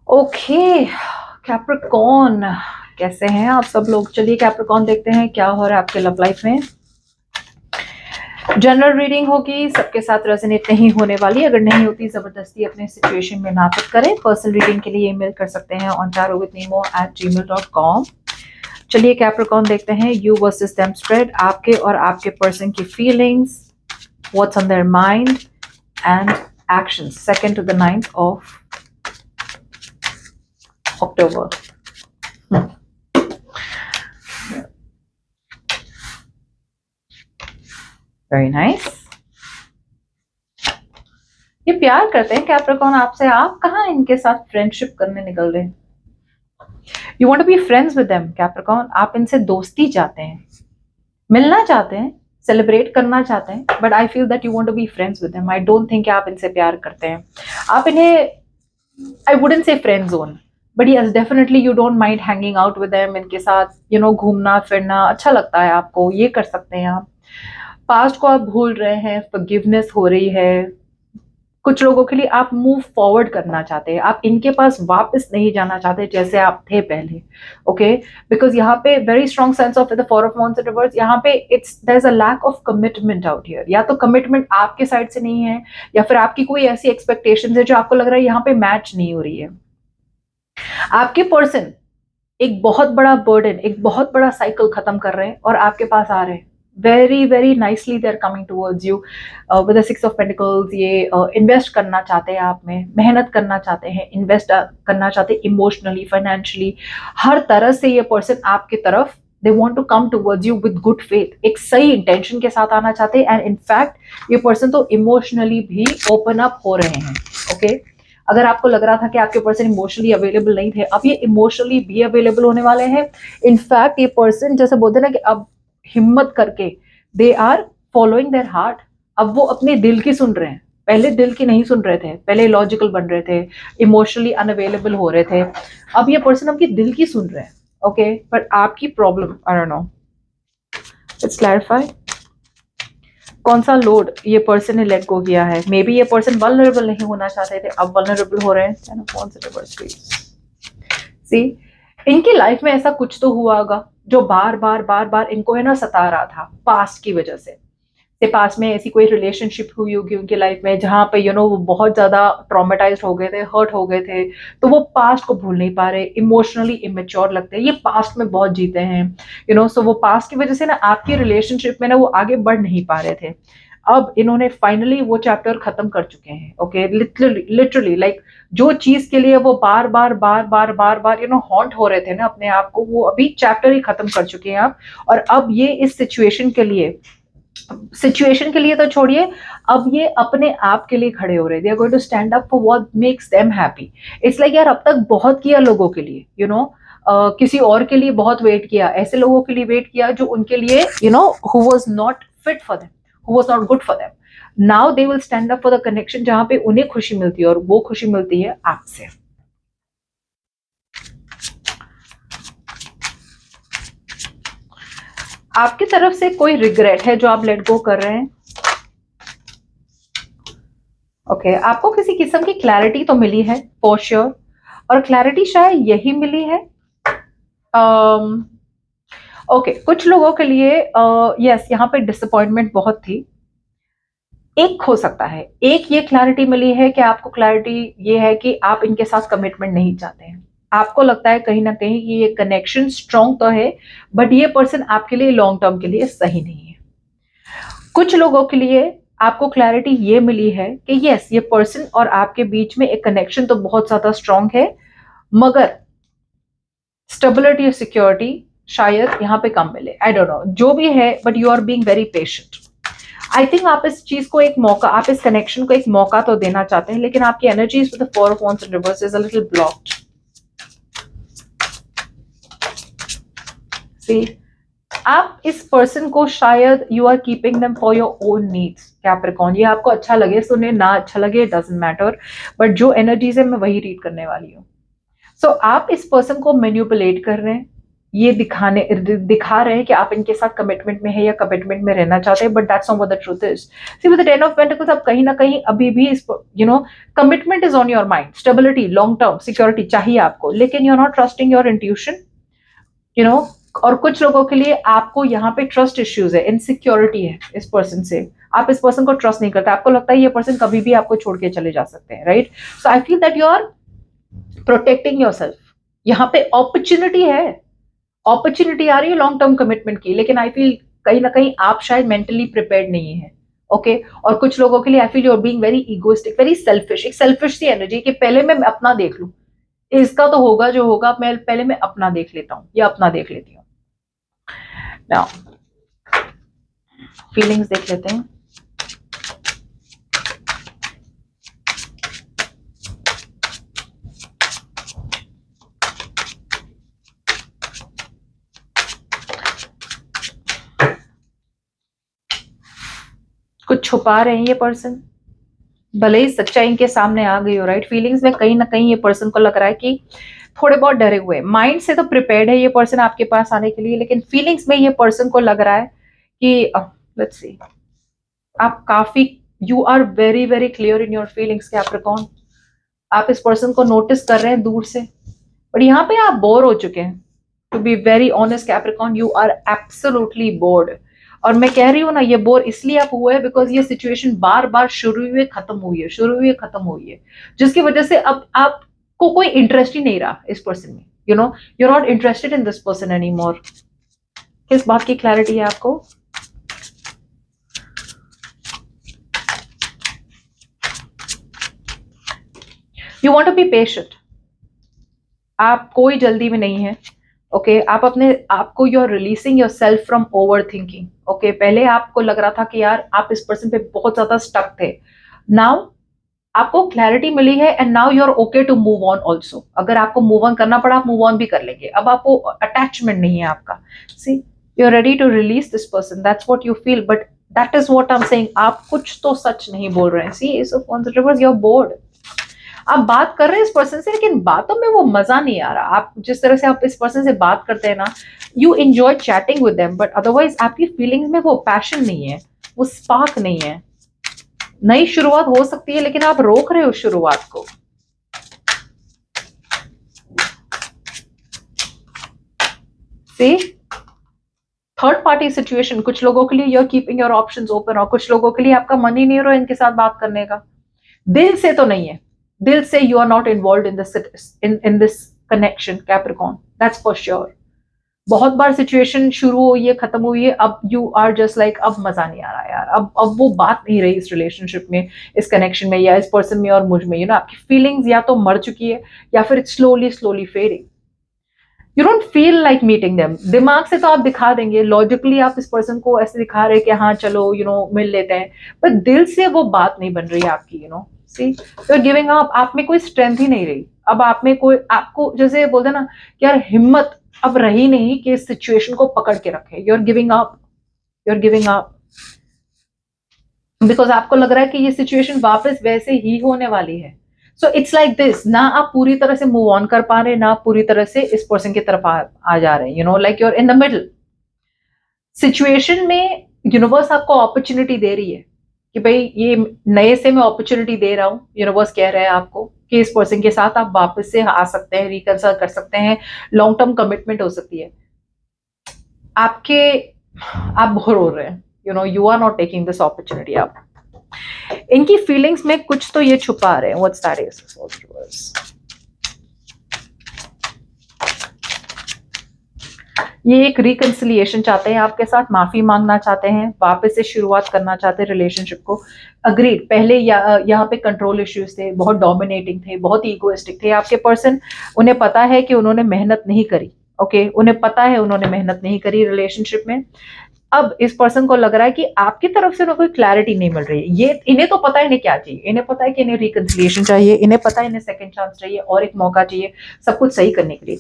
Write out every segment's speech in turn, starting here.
Okay Capricorn, कैसे हैं आप सब लोग? चलिए कैप्रिकॉर्न देखते हैं क्या हो रहा है आपके लव लाइफ में। जनरल रीडिंग होगी, सबके साथ रेजोनेट नहीं होने वाली। अगर नहीं होती जबरदस्ती अपने सिचुएशन में ना फिट करें। पर्सनल रीडिंग के लिए ईमेल कर सकते हैं on tarotwithnemo@gmail.com। चलिए कैप्रिकॉर्न देखते हैं यू वर्सेस देम स्प्रेड, आपके और आपके पर्सन की feelings, what's on their mind and actions 2nd to the 9th of October। Very nice. ये प्यार करते हैं कैप्रिकॉर्न आपसे, आप कहाँ इनके साथ फ्रेंडशिप करने निकल रहे हैं? You want to be friends with them Capricorn, आप इनसे दोस्ती चाहते हैं, मिलना चाहते हैं, सेलिब्रेट करना चाहते हैं, but I feel that you want to be friends with them. I don't think आप इनसे प्यार करते हैं। आप इन्हें, I wouldn't say friend zone, but yes definitely you don't mind hanging out with them. इनके साथ घूमना फिरना अच्छा लगता है आपको, ये कर सकते हैं आप। पास्ट को आप भूल रहे हैं, फॉरगिवनेस हो रही है। कुछ लोगों के लिए आप मूव फॉरवर्ड करना चाहते हैं, आप इनके पास वापस नहीं जाना चाहते जैसे आप थे पहले। ओके, बिकॉज यहाँ पे very strong sense of the 4 of Wands reverse, यहाँ पे it's there is a lack of commitment out here. या तो कमिटमेंट आपके साइड से नहीं है, या फिर आपकी कोई ऐसी एक्सपेक्टेशंस है जो आपको लग रहा है यहाँ पे मैच नहीं हो रही है। आपके पर्सन एक बहुत बड़ा बर्डन, एक बहुत बड़ा साइकिल खत्म कर रहे हैं और आपके पास आ रहे हैं। Very very nicely they are coming towards you with the 6 of Pentacles। ये इन्वेस्ट करना चाहते हैं आप में, मेहनत करना चाहते हैं, इन्वेस्ट करना चाहते हैं इमोशनली, फाइनेंशियली, हर तरह से ये पर्सन आपकी तरफ they want to come towards you with good faith, एक सही इंटेंशन के साथ आना चाहते हैं। एंड इनफैक्ट ये पर्सन तो इमोशनली भी ओपन अप हो रहे हैं। ओके, अगर आपको लग रहा था कि आपके पर्सन इमोशनली अवेलेबल नहीं थे, अब ये इमोशनली भी अवेलेबल होने वाले हैं। इनफैक्ट ये पर्सन जैसे बोलते ना कि अब हिम्मत करके they are following their heart. अब वो अपने दिल की सुन रहे हैं, पहले दिल की नहीं सुन रहे थे, पहले लॉजिकल बन रहे थे, इमोशनली अनअवेलेबल हो रहे थे। अब ये पर्सन आपकी दिल की सुन रहे हैं। ओके, बट आपकी problem, I don't know, let's clarify कौन सा लोड ये पर्सन ने लेट गो किया है। मे बी ये पर्सन वल्नरेबल नहीं होना चाहते थे, अब वल्नरेबल हो रहे हैं। सी, इनकी लाइफ में ऐसा कुछ तो हुआ होगा जो बार बार बार बार इनको है ना सता रहा था, पास्ट की वजह से। पास में ऐसी कोई रिलेशनशिप हुई होगी उनकी लाइफ में जहां पे वो बहुत ज्यादा ट्रॉमेटाइज हो गए थे, हर्ट हो गए थे, तो वो पास्ट को भूल नहीं पा रहे, इमोशनली इमेच्योर लगते हैं, ये पास्ट में बहुत जीते हैं। सो वो पास्ट की वजह से ना आपकी रिलेशनशिप में ना वो आगे बढ़ नहीं पा रहे थे। अब इन्होंने फाइनली वो चैप्टर खत्म कर चुके हैं। ओके, लिटरली लिटरली लाइक जो चीज के लिए वो बार बार बार बार बार बार हॉन्ट हो रहे थे ना अपने आप को, वो अभी चैप्टर ही खत्म कर चुके हैं आप। और अब ये इस सिचुएशन के लिए तो छोड़िए, अब ये अपने आप के लिए खड़े हो रहे, they are going to stand up for what makes them happy. It's like यार अब तक बहुत किया लोगों के लिए, किसी और के लिए बहुत वेट किया, ऐसे लोगों के लिए वेट किया जो उनके लिए who was not fit for them, who was not good for them. Now they will stand up for the connection जहां पे उन्हें खुशी मिलती है, और वो खुशी मिलती है आपसे। आपकी तरफ से कोई रिग्रेट है जो आप लेट गो कर रहे हैं। ओके, आपको किसी किस्म की क्लैरिटी तो मिली है फॉर श्योर, और क्लैरिटी शायद यही मिली है। ओके, कुछ लोगों के लिए यस यहाँ पे डिसअपॉइंटमेंट बहुत थी। एक हो सकता है, एक ये क्लैरिटी मिली है कि आपको क्लैरिटी ये है कि आप इनके साथ कमिटमेंट नहीं चाहते हैं। आपको लगता है कहीं ना कहीं कि ये कनेक्शन स्ट्रॉन्ग तो है, बट ये पर्सन आपके लिए लॉन्ग टर्म के लिए सही नहीं है। कुछ लोगों के लिए आपको क्लैरिटी ये मिली है कि यस, ये पर्सन और आपके बीच में एक कनेक्शन तो बहुत ज्यादा स्ट्रॉन्ग है, मगर स्टेबिलिटी और सिक्योरिटी शायद यहाँ पे कम मिले। आई डोंट नो जो भी है, but you are being very patient. I think आप इस चीज को एक मौका, आप इस कनेक्शन को एक मौका तो देना चाहते हैं, लेकिन आपकी energies with the 4 of Wands in reverse is a little blocked. See, आप इस पर्सन को शायद you are keeping them for your own needs Capricorn. ये आपको अच्छा लगे सुने, ना अच्छा लगे, डजंट मैटर, बट जो एनर्जीज है मैं वही रीड करने वाली हूँ। सो आप इस पर्सन को मैनिपुलेट कर रहे हैं, ये दिखा रहे हैं कि आप इनके साथ कमिटमेंट में है या कमिटमेंट में रहना चाहते हैं, but that's not what the truth is. See with the 10 of pentacles आप कहीं ना कहीं अभी भी इस commitment is on your mind, stability, long term security चाहिए आपको, लेकिन you are not trusting your intuition, और कुछ लोगों के लिए आपको यहाँ पे ट्रस्ट इश्यूज है, इनसिक्योरिटी है इस पर्सन से, आप इस पर्सन को ट्रस्ट नहीं करते, आपको लगता है ये पर्सन कभी भी आपको छोड़ के चले जा सकते हैं, right? So I feel that you are protecting yourself. यहाँ पे अपॉर्चुनिटी है, अपॉर्चुनिटी आ रही है लॉन्ग टर्म कमिटमेंट की, लेकिन आई फील कहीं ना कहीं आप शायद मेंटली प्रिपेयर्ड नहीं है, ओके? और कुछ लोगों के लिए I feel you are being very egoistic, very selfish, एक सेल्फिश सी एनर्जी कि पहले मैं अपना देख लूं, इसका तो होगा जो होगा, मैं पहले मैं अपना देख लेता हूं या अपना देख लेती हूँ। नाउ फीलिंग्स देख लेते हैं। कुछ छुपा रहे हैं ये पर्सन, भले ही सच्चाई इनके सामने आ गई हो, राइट? फीलिंग्स में कहीं ना कहीं ये पर्सन को लग रहा है कि थोड़े बहुत डरे हुए, माइंड से तो प्रिपेयर्ड है ये पर्सन आपके पास आने के लिए, लेकिन फीलिंग्स में ये पर्सन को लग रहा है कि लेट्स सी, आप काफी, you are very very clear in your feelings Capricorn. आप इस पर्सन को नोटिस कर रहे हैं दूर से, बट यहाँ पे आप बोर हो चुके हैं। To be very honest Capricorn, you are absolutely bored. और मैं कह रही हूँ ना, ये बोर इसलिए आप हुए हैं बिकॉज ये सिचुएशन बार बार शुरू हुई खत्म हुई है, शुरू हुई खत्म हुई है, जिसकी वजह से अब आपको कोई इंटरेस्ट ही नहीं रहा इस पर्सन में, you are not interested in this person any more. किस बात की क्लैरिटी है आपको? You want to be patient, आप कोई जल्दी में नहीं है, ओके? आप अपने आपको, you are releasing yourself from overthinking, okay? पहले आपको लग रहा था कि यार आप इस पर्सन पे बहुत ज्यादा स्टक थे, नाउ आपको क्लैरिटी मिली है and now you are okay to move on also. अगर आपको मूव ऑन करना पड़ा आप मूव ऑन भी कर लेंगे, अब आपको अटैचमेंट नहीं है आपका। See, you are ready to release this person, that's what you feel, but that is what I am saying, आप कुछ तो सच नहीं बोल रहे हैं। See, ace of wands reverse, you are bored. आप बात कर रहे हैं इस पर्सन से, लेकिन बातों में वो मजा नहीं आ रहा। आप जिस तरह से आप इस पर्सन से बात करते हैं ना, you enjoy chatting with them, but otherwise आपकी फीलिंग्स में वो पैशन नहीं है, वो स्पार्क नहीं है। नई शुरुआत हो सकती है, लेकिन आप रोक रहे हो शुरुआत को। सी, थर्ड पार्टी सिचुएशन, कुछ लोगों के लिए you are keeping your options open, और कुछ लोगों के लिए आपका मन ही नहीं हो रहा इनके साथ बात करने का। दिल से तो नहीं है, दिल से you are not involve in this connection Capricorn, that's for sure. बहुत बार सिचुएशन शुरू हुई है, खत्म हुई है, अब यू आर जस्ट लाइक अब मजा नहीं आ रहा यार, अब वो बात नहीं रही इस रिलेशनशिप में, इस कनेक्शन में, या इस पर्सन में और मुझ में। आपकी फीलिंग्स या तो मर चुकी है या फिर it's slowly slowly fading. You don't feel like meeting them. दिमाग से तो आप दिखा देंगे, लॉजिकली आप इस पर्सन को ऐसे दिखा रहे कि हाँ चलो मिल लेते हैं, पर दिल से वो बात नहीं बन रही है आपकी। सी, यू आर गिविंग अप, आप में कोई स्ट्रेंथ ही नहीं रही। अब आप में कोई, आपको जैसे बोलते ना कि यार हिम्मत अब रही नहीं कि इस सिचुएशन को पकड़ के रखे। You are giving up, you are giving up because आपको लग रहा है कि ये सिचुएशन वापस वैसे ही होने वाली है। सो इट्स लाइक दिस, ना आप पूरी तरह से मूव ऑन कर पा रहे, ना पूरी तरह से इस पर्सन की तरफ आ जा रहे हैं। Like you are in the middle situation में। यूनिवर्स आपको अपॉर्चुनिटी दे रही है कि भाई ये नए से मैं अपॉर्चुनिटी दे रहा हूं। यूनिवर्स कह रहा है आपको कि इस पर्सन के साथ आप वापस से आ सकते हैं, रिकंसिल कर सकते हैं, लॉन्ग टर्म कमिटमेंट हो सकती है। आप बोर हो रहे हैं, you are not taking this opportunity. आप इनकी फीलिंग्स में कुछ तो ये छुपा रहे हैं। What's that is? ये एक रिकंसिलिएशन चाहते हैं आपके साथ, माफी मांगना चाहते हैं, वापस से शुरुआत करना चाहते हैं रिलेशनशिप को। अग्रीड, पहले यहाँ पे कंट्रोल इश्यूज थे, बहुत डोमिनेटिंग थे, बहुत ईगोइस्टिक थे आपके पर्सन। उन्हें पता है कि उन्होंने मेहनत नहीं करी, ओके? उन्हें पता है उन्होंने मेहनत नहीं करी रिलेशनशिप में। अब इस पर्सन को लग रहा है कि आपकी तरफ से उन्हें कोई क्लैरिटी नहीं मिल रही है। ये इन्हें तो पता है इन्हें क्या चाहिए, इन्हें पता है कि इन्हें रिकंसिलिएशन चाहिए, इन्हें पता है इन्हें सेकंड चांस चाहिए और एक मौका चाहिए सब कुछ सही करने के लिए।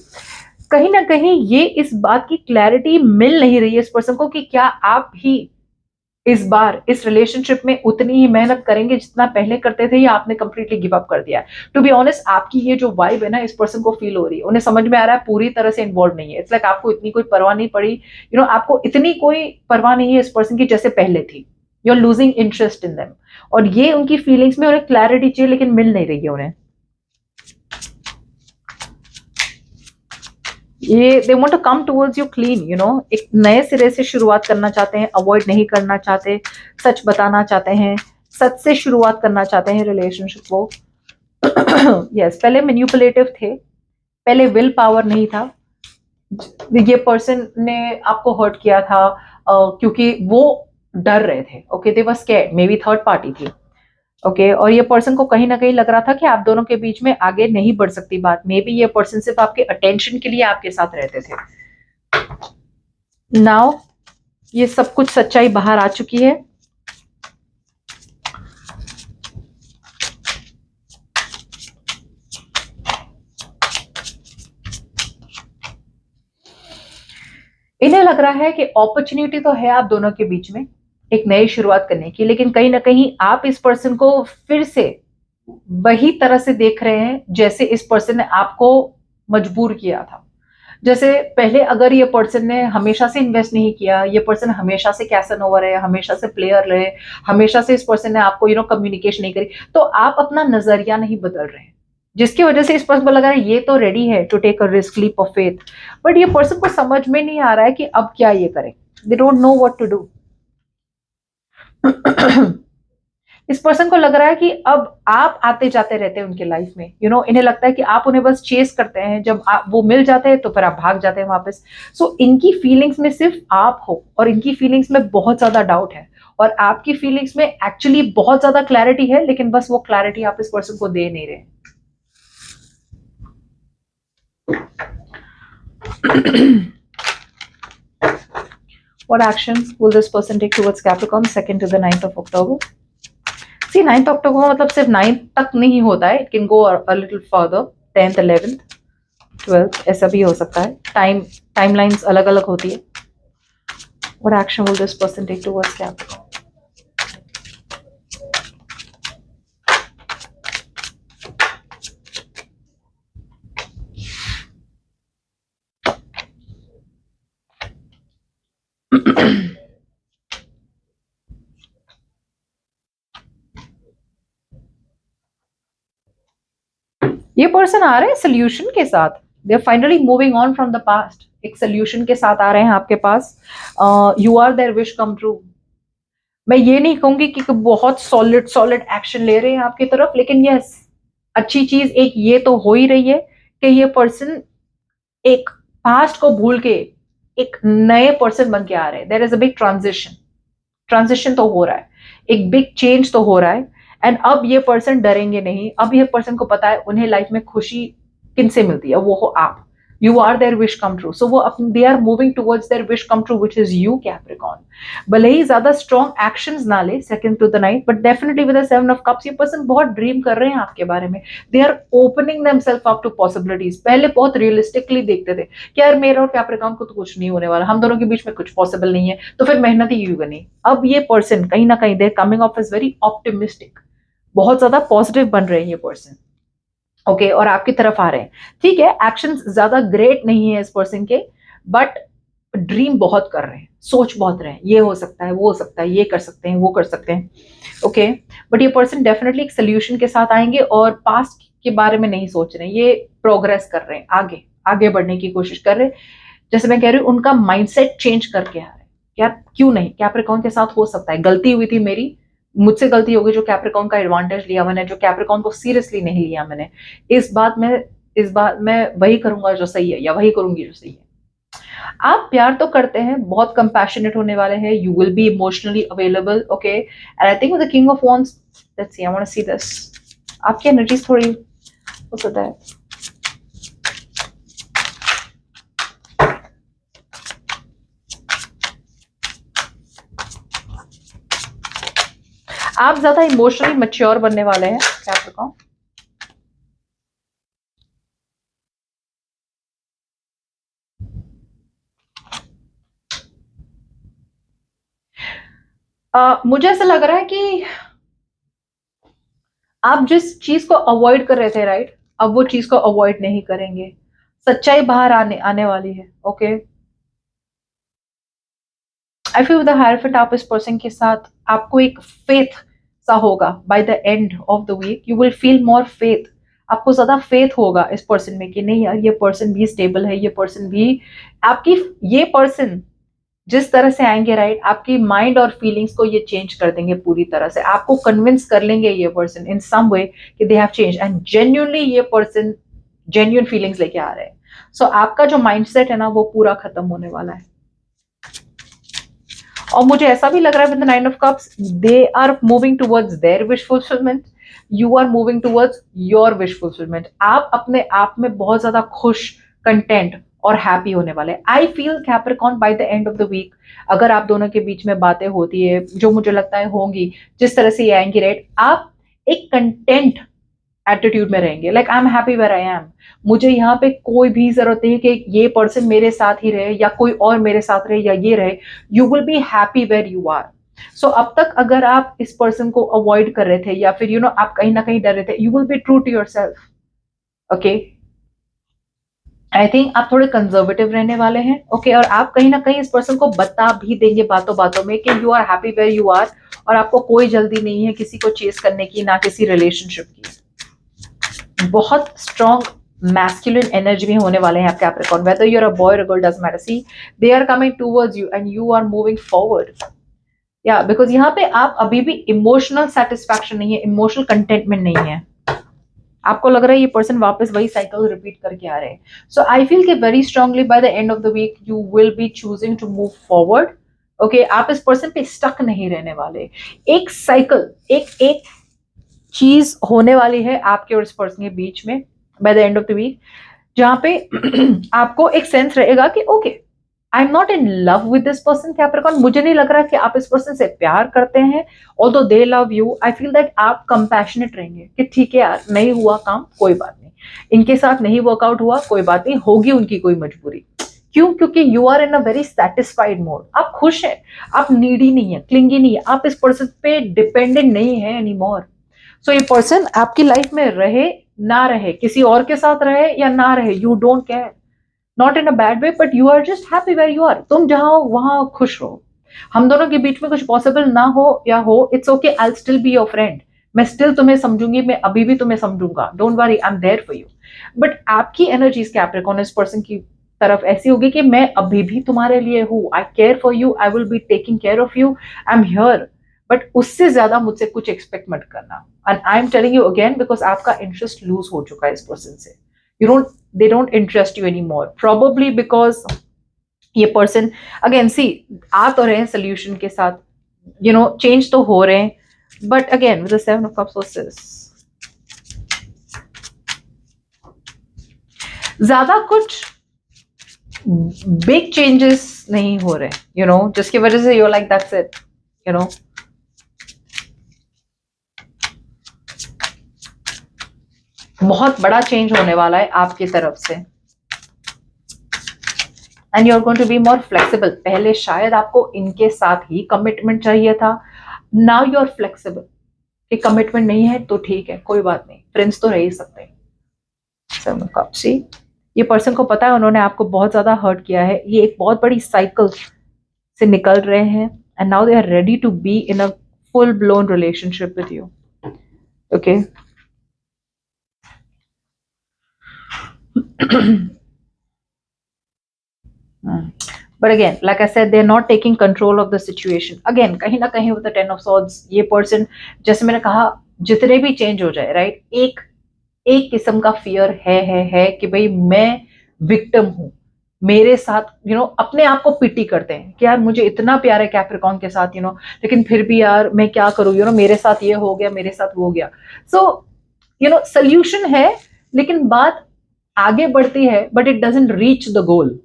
कहीं ना कहीं ये इस बात की क्लैरिटी मिल नहीं रही है इस पर्सन को कि क्या आप ही इस बार इस रिलेशनशिप में उतनी ही मेहनत करेंगे जितना पहले करते थे, या आपने कंप्लीटली गिव अप कर दिया है? टू बी ऑनेस्ट, आपकी ये जो वाइब है ना, इस पर्सन को फील हो रही है, उन्हें समझ में आ रहा है पूरी तरह से इन्वॉल्व नहीं है। इट्स लाइक आपको इतनी कोई परवाह नहीं पड़ी, आपको इतनी कोई परवाह नहीं है इस पर्सन की जैसे पहले थी। You are losing interest in them, और ये उनकी फीलिंग्स में उन्हें क्लैरिटी चाहिए, लेकिन मिल नहीं रही है उन्हें। ये they want to come towards you clean, एक नए सिरे से शुरुआत करना चाहते हैं, अवॉइड नहीं करना चाहते, सच बताना चाहते हैं, सच से शुरुआत करना चाहते हैं रिलेशनशिप को। यस, पहले मैनिपुलेटिव थे, पहले विल पावर नहीं था। ये पर्सन ने आपको हर्ट किया था क्योंकि वो डर रहे थे। Okay, they were scared, may be third party थी। ओके, और ये पर्सन को कहीं ना कहीं लग रहा था कि आप दोनों के बीच में आगे नहीं बढ़ सकती बात। मे बी ये पर्सन सिर्फ आपके अटेंशन के लिए आपके साथ रहते थे। नाउ ये सब कुछ सच्चाई बाहर आ चुकी है। इन्हें लग रहा है कि अपॉर्चुनिटी तो है आप दोनों के बीच में एक नई शुरुआत करने की, लेकिन कहीं ना कहीं आप इस पर्सन को फिर से वही तरह से देख रहे हैं जैसे इस पर्सन ने आपको मजबूर किया था। जैसे पहले अगर ये पर्सन ने हमेशा से इन्वेस्ट नहीं किया, ये पर्सन हमेशा से कैसनोवर है, हमेशा से प्लेयर रहे, हमेशा से इस पर्सन ने आपको कम्युनिकेशन नहीं करी, तो आप अपना नजरिया नहीं बदल रहे हैं, जिसकी वजह से इस पर्सन को लगा ये तो रेडी है to take a risk, leap of faith. But ये पर्सन को समझ में नहीं आ रहा है कि अब क्या ये करें। They don't know what to do. इस पर्सन को लग रहा है कि अब आप आते जाते रहते हैं उनके लाइफ में, इन्हें लगता है कि आप उन्हें बस चेस करते हैं, जब वो मिल जाते हैं तो फिर आप भाग जाते हैं वापस। सो इनकी फीलिंग्स में सिर्फ आप हो, और इनकी फीलिंग्स में बहुत ज्यादा डाउट है, और आपकी फीलिंग्स में एक्चुअली बहुत ज्यादा क्लैरिटी है, लेकिन बस वो क्लैरिटी आप इस पर्सन को दे नहीं रहे। What actions will this person take towards Capricorn 2nd to the 9th of October? See, 9th October मतलब सिर्फ 9th तक नहीं होता है, it can go a little further, 10th, 11th, 12th, ऐसा भी हो सकता है। टाइमलाइंस अलग अलग होती है। What action will this person take towards Capricorn? ये पर्सन आ रहे हैं सोल्यूशन के साथ। They are finally moving on from the past, एक सोल्यूशन के साथ आ रहे हैं आपके पास। You are their wish come true. मैं ये नहीं कहूंगी कि बहुत सॉलिड सॉलिड एक्शन ले रहे हैं आपकी तरफ, लेकिन यस, अच्छी चीज एक ये तो हो ही रही है कि ये पर्सन एक पास्ट को भूल के एक नए पर्सन बन के आ रहे हैं। There is a big transition. Transition तो हो रहा है, एक बिग चेंज तो हो रहा है। एंड अब ये पर्सन डरेंगे नहीं। अब ये पर्सन को पता है उन्हें लाइफ में खुशी किनसे मिलती है, वो हो आप। You are their wish come true. So वो they are moving towards their wish come true, which is you Capricorn. भले ही ज्यादा स्ट्रॉन्ग एक्शंस ना ले second to the knight, but definitely with the 7 of Cups ये person बहुत dream कर रहे हैं आपके बारे में। They are opening themselves up to possibilities. पहले बहुत रियलिस्टिकली देखते थे कि यार मेरा और कैप्रिकॉर्न को तो कुछ नहीं होने वाला, हम दोनों के बीच में कुछ पॉसिबल नहीं है, तो फिर मेहनत ही क्यों करनी। अब ये पर्सन कहीं ना कहीं they coming of is very optimistic, बहुत ज्यादा पॉजिटिव बन रहे हैं ये पर्सन। ओके, और आपकी तरफ आ रहे हैं। ठीक है, एक्शंस ज्यादा ग्रेट नहीं है इस पर्सन के, बट ड्रीम बहुत कर रहे हैं, सोच बहुत रहे हैं, ये हो सकता है, वो हो सकता है, ये कर सकते हैं, वो कर सकते हैं। ओके, बट ये पर्सन डेफिनेटली एक सोल्यूशन के साथ आएंगे, और पास्ट के बारे में नहीं सोच रहे हैं, ये प्रोग्रेस कर रहे हैं, आगे आगे बढ़ने की कोशिश कर रहे हैं। जैसे मैं कह रही हूँ, उनका माइंडसेट चेंज करके आ रहे हैं। क्या क्यों नहीं, कैप्रिकॉर्न के साथ हो सकता है। गलती हुई थी मेरी, मुझसे गलती होगी जो कैप्रिकॉर्न का एडवांटेज लिया मैंने, जो कैप्रिकॉर्न को सीरियसली नहीं लिया मैंने। इस बात मैं वही करूंगा जो सही है, या वही करूंगी जो सही है। आप प्यार तो करते हैं, बहुत कंपैशनेट होने वाले हैं, you will be emotionally available. Okay, and I think the king of wands, let's see, I want to see this. आपकी एनर्जीज थोड़ी हो सकता है, आप ज्यादा इमोशनली मैच्योर बनने वाले हैं कैप्रिकॉर्न। मुझे ऐसा लग रहा है कि आप जिस चीज को अवॉइड कर रहे थे, राइट, अब वो चीज को अवॉइड नहीं करेंगे। सच्चाई बाहर आने आने वाली है। ओके, आई फील द हायरफेंट, आप इस पर्सन के साथ, आपको एक फेथ सा होगा by the end of the week. You will feel more faith. आपको ज्यादा फेथ होगा इस पर्सन में कि नहीं यार, ये पर्सन भी स्टेबल है, ये पर्सन भी आपकी, ये पर्सन जिस तरह से आएंगे, राइट, आपकी माइंड और फीलिंग्स को ये चेंज कर देंगे पूरी तरह से। आपको कन्विंस कर लेंगे ये पर्सन इन सम वे कि they have change, and genuinely ये पर्सन जेन्युइन फीलिंग्स लेके आ रहे हैं। सो आपका जो माइंडसेट है ना, वो पूरा खत्म होने वाला है। और मुझे ऐसा भी लग रहा है with the nine of cups, they are moving towards their wish fulfilment, you are moving towards your wish fulfilment. आप अपने आप में बहुत ज्यादा खुश, कंटेंट और हैप्पी होने वाले। I feel Capricorn by the end of the week, अगर आप दोनों के बीच में बातें होती है, जो मुझे लगता है होंगी, जिस तरह से ये आएंगी, राइट, आप एक कंटेंट एटीट्यूड में रहेंगे। Like I am happy where I am. मुझे यहाँ पे कोई भी जरूरत नहीं कि ये पर्सन मेरे साथ ही रहे या कोई और मेरे साथ रहे या ये रहे। You will be happy where you are. So अब तक अगर आप इस पर्सन को अवॉइड कर रहे थे या फिर आप कहीं ना कहीं डर रहे थे, you will be true to yourself. Okay, I think आप थोड़े कंजर्वेटिव रहने वाले हैं। ओके, और आप कहीं ना कहीं इस पर्सन को बता भी देंगे बातों बातों में कि you are happy where you are, और आपको कोई जल्दी नहीं है किसी को चेस करने की, ना किसी रिलेशनशिप की। बहुत स्ट्रॉन्ग मैस्कुलिन एनर्जी में होने वाले हैं आप Capricorn, whether you are a boy और girl doesn't matter. See, they are coming towards you and you are moving forward. या बिकॉज यहाँ पे आप अभी भी इमोशनल सेटिस्फैक्शन नहीं है, इमोशनल कंटेंटमेंट नहीं है। आपको लग रहा है ये पर्सन वापस वही साइकिल रिपीट करके आ रहे हैं। सो आई फील कि very strongly by the end of the week you will be choosing to move forward. Okay, आप इस पर्सन पे स्टक नहीं रहने वाले। एक साइकिल, एक एक चीज होने वाली है आपके और इस पर्सन के बीच में by the end of the week, जहां पे आपको एक सेंस रहेगा कि okay, I am not in love with this person Capricorn. मुझे नहीं लग रहा कि आप इस पर्सन से प्यार करते हैं, although they love you. I feel that आप कंपैशनेट रहेंगे कि ठीक है यार, नहीं हुआ काम, कोई बात नहीं, इनके साथ नहीं वर्कआउट हुआ, कोई बात नहीं, होगी उनकी कोई मजबूरी। क्यों? क्योंकि you are in a very satisfied mode. आप खुश हैं, आप नीडी नहीं है, क्लिंगी नहीं है, आप इस पर्सन पे डिपेंडेंट नहीं है एनी मोर। सो ये पर्सन आपकी लाइफ में रहे ना रहे, किसी और के साथ रहे या ना रहे, you don't care, not in a bad way, but you are just happy where you are. तुम जहां हो वहां खुश रहो। हम दोनों के बीच में कुछ पॉसिबल ना हो या हो, it's okay, I still be your friend. मैं स्टिल तुम्हें समझूंगी, मैं अभी भी तुम्हें समझूंगा, don't worry, I am there for you. But आपकी एनर्जीज कैप्रिकॉर्न इस पर्सन की तरफ ऐसी होगी कि मैं अभी भी तुम्हारे लिए हूँ, I care for you, I will be taking care of you, I am here. But उससे ज्यादा मुझसे कुछ एक्सपेक्ट मत करना। And I am telling you again, because आपका इंटरेस्ट लूज हो चुका है इस पर्सन से। You don't, they don't interest you anymore, probably because ये पर्सन अगेन सी आ तो रहे हैं सोल्यूशन के साथ, चेंज तो हो रहे हैं, but again with the seven of cups, ज्यादा कुछ बिग चेंजेस नहीं हो रहे, जिसकी वजह से यू लाइक दैट्स इट, बहुत बड़ा चेंज होने वाला है आपकी तरफ से। And you are going to be more flexible. पहले शायद आपको इनके साथ ही कमिटमेंट चाहिए था, नाउ यू आर फ्लेक्सिबल कि कमिटमेंट नहीं है तो ठीक है, कोई बात नहीं, फ्रेंड्स तो रह ही सकते हैं। सी, ये पर्सन को पता है उन्होंने आपको बहुत ज्यादा हर्ट किया है, ये एक बहुत बड़ी साइकिल से निकल रहे हैं, and now they are ready to be in a full blown relationship with you. Okay, but again, like I said, they're not taking control of the situation. Again, कहीं ना कहीं with the ten of swords, ये person, जैसे मैंने कहा, जितने भी change हो जाए, राइट, एक एक किस्म का फियर है कि भाई मैं विक्टिम हूं, मेरे साथ अपने आप को पिटी करते हैं कि यार मुझे इतना प्यार है कैप्रिकॉर्न के साथ, लेकिन फिर भी यार मैं क्या करूं, मेरे साथ ये हो गया, मेरे साथ वो हो गया। सो सोल्यूशन है, लेकिन बात आगे बढ़ती है, but it doesn't reach the goal.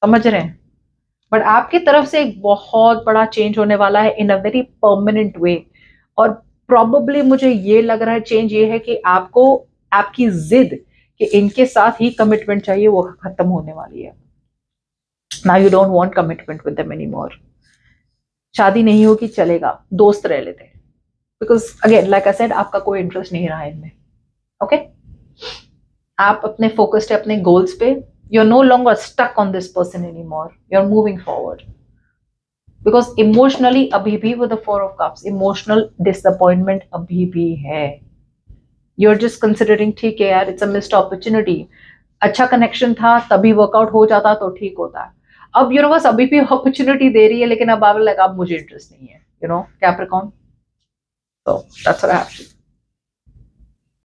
समझ रहे हैं? बट आपकी तरफ से एक बहुत बड़ा चेंज होने वाला है इन अ वेरी परमानेंट वे। और प्रॉबेबली मुझे ये लग रहा है चेंज ये है कि आपको आपकी जिद कि इनके साथ ही कमिटमेंट चाहिए, वो खत्म होने वाली है। Now you don't want commitment with them anymore. शादी नहीं होगी चलेगा, दोस्त रह लेते हैं, because again like I said आपका कोई इंटरेस्ट नहीं रहा इनमें। ओके, आप अपने फोकस्ड है अपने गोल्स पे, you are no longer stuck on this person any more, you are moving forward. Because emotionally अभी भी with the 4 of Cups emotional disappointment अभी भी है। यू आर जस्ट कंसिडरिंग ठीक है यार, इट्स अ मिस्ड अपॉर्चुनिटी, अच्छा कनेक्शन था तभी वर्कआउट हो जाता तो ठीक होता। अब यूनिवर्स अभी भी अपॉर्चुनिटी दे रही है, लेकिन अब आप लगा अब मुझे इंटरेस्ट नहीं है, you know Capricorn. So that's what I have to